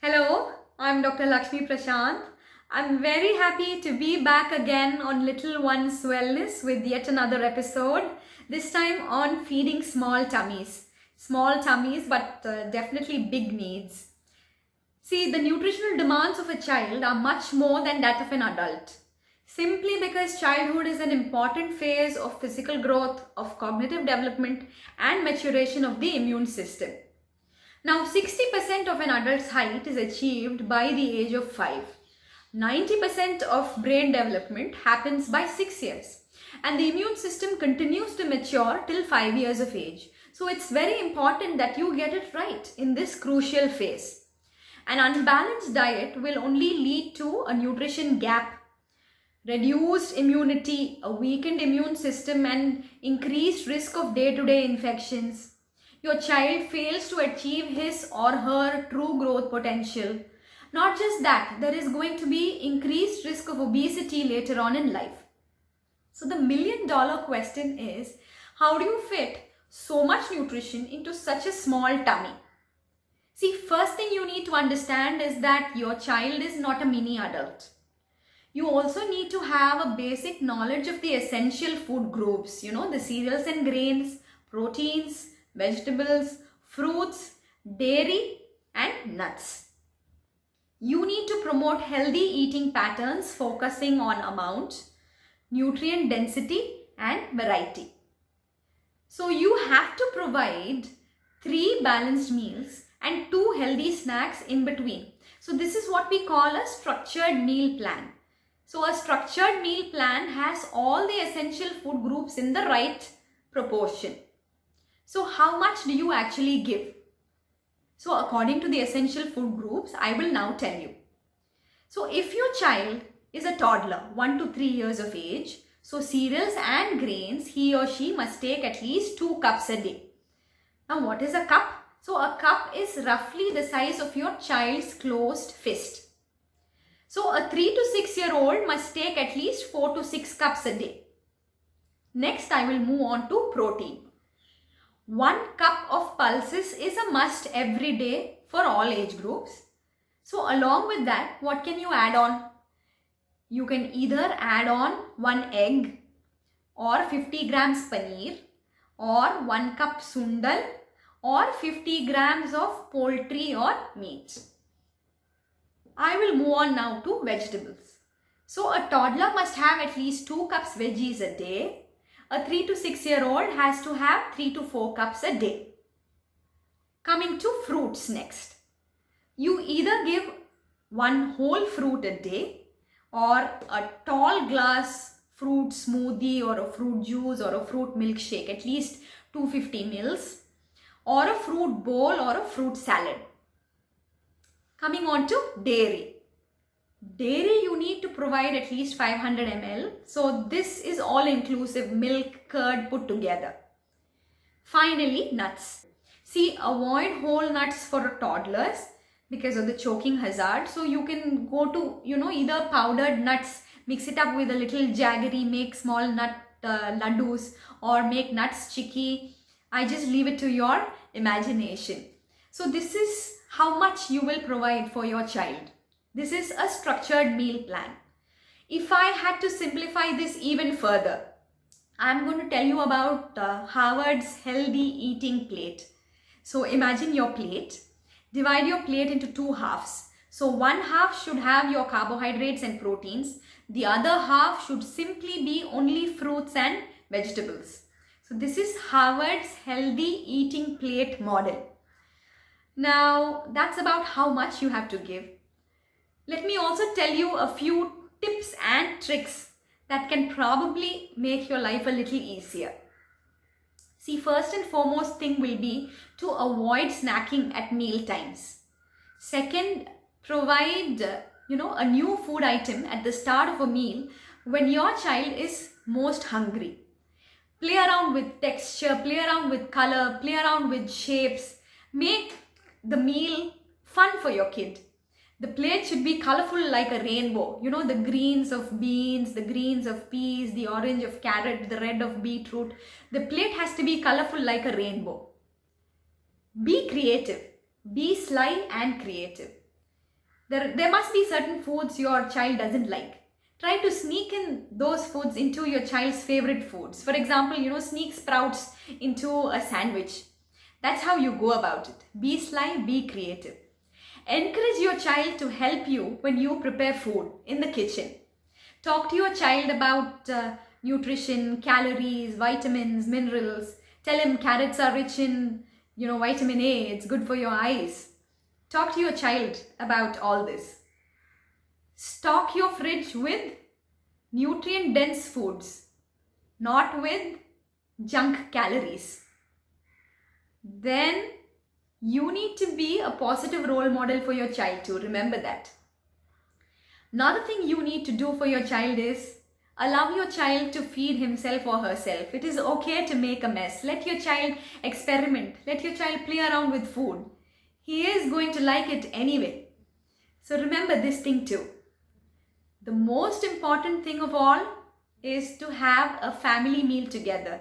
Hello, I'm Dr. Lakshmi Prashanth. I'm very happy to be back again on Little One's Wellness with yet another episode, this time on feeding small tummies. Small tummies, but definitely big needs. See, the nutritional demands of a child are much more than that of an adult. Simply because childhood is an important phase of physical growth, of cognitive development, and maturation of the immune system. Now, 60% of an adult's height is achieved by the age of 5. 90% of brain development happens by 6 years. And the immune system continues to mature till 5 years of age. So, it's very important that you get it right in this crucial phase. An unbalanced diet will only lead to a nutrition gap, reduced immunity, a weakened immune system, and increased risk of day-to-day infections. Your child fails to achieve his or her true growth potential. Not just that, there is going to be increased risk of obesity later on in life. So the million-dollar question is, how do you fit so much nutrition into such a small tummy? See, first thing you need to understand is that your child is not a mini adult. You also need to have a basic knowledge of the essential food groups, the cereals and grains, proteins, vegetables, fruits, dairy, and nuts. You need to promote healthy eating patterns focusing on amount, nutrient density, and variety. So you have to provide 3 balanced meals and 2 healthy snacks in between. So this is what we call a structured meal plan. So a structured meal plan has all the essential food groups in the right proportion. So how much do you actually give? So according to the essential food groups, I will now tell you. So if your child is a toddler, 1 to 3 years of age, so cereals and grains, he or she must take at least 2 cups a day. Now what is a cup? So a cup is roughly the size of your child's closed fist. So a 3 to 6 year old must take at least 4 to 6 cups a day. Next, I will move on to protein. 1 cup of pulses is a must every day for all age groups. So along with that, what can you add on? You can either add on 1 egg or 50 grams paneer or 1 cup sundal or 50 grams of poultry or meat. I will move on now to vegetables. So a toddler must have at least 2 cups veggies a day. A 3 to 6 year old has to have 3 to 4 cups a day. Coming to fruits next. You either give 1 whole fruit a day or a tall glass fruit smoothie or a fruit juice or a fruit milkshake, at least 250 mils, or a fruit bowl or a fruit salad. Coming on to dairy. Dairy you need to provide at least 500 ml. So this is all inclusive, milk, curd put together. Finally, nuts. See, avoid whole nuts for toddlers because of the choking hazard. So you can go to, either powdered nuts, mix it up with a little jaggery, make small nut laddus or make nuts chicky. I just leave it to your imagination. So this is how much you will provide for your child. This is a structured meal plan. If I had to simplify this even further, I'm going to tell you about Harvard's healthy eating plate. So imagine your plate. Divide your plate into 2 halves. So 1 half should have your carbohydrates and proteins. The other half should simply be only fruits and vegetables. So this is Harvard's healthy eating plate model. Now that's about how much you have to give. Let me also tell you a few tips and tricks that can probably make your life a little easier. See, first and foremost thing will be to avoid snacking at meal times. Second, provide, a new food item at the start of a meal when your child is most hungry. Play around with texture, play around with color, play around with shapes. Make the meal fun for your kid. The plate should be colorful like a rainbow. The greens of beans, the greens of peas, the orange of carrot, the red of beetroot. The plate has to be colorful like a rainbow. Be creative. Be sly and creative. There must be certain foods your child doesn't like. Try to sneak in those foods into your child's favorite foods. For example, sneak sprouts into a sandwich. That's how you go about it. Be sly, be creative. Encourage your child to help you when you prepare food in the kitchen. Talk to your child about nutrition, calories, vitamins, minerals. Tell him carrots are rich in, vitamin A. It's good for your eyes. Talk to your child about all this. Stock your fridge with nutrient-dense foods, not with junk calories. Then you need to be a positive role model for your child too. Remember that. Another thing you need to do for your child is allow your child to feed himself or herself. It is okay to make a mess. Let your child experiment. Let your child play around with food. He is going to like it anyway. So remember this thing too. The most important thing of all is to have a family meal together.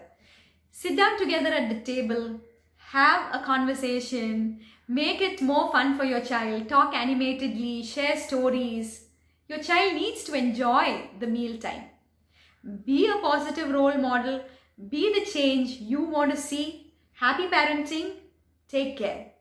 Sit down together at the table, have a conversation, make it more fun for your child, talk animatedly, share stories. Your child needs to enjoy the meal time. Be a positive role model, be the change you want to see. Happy parenting. Take care.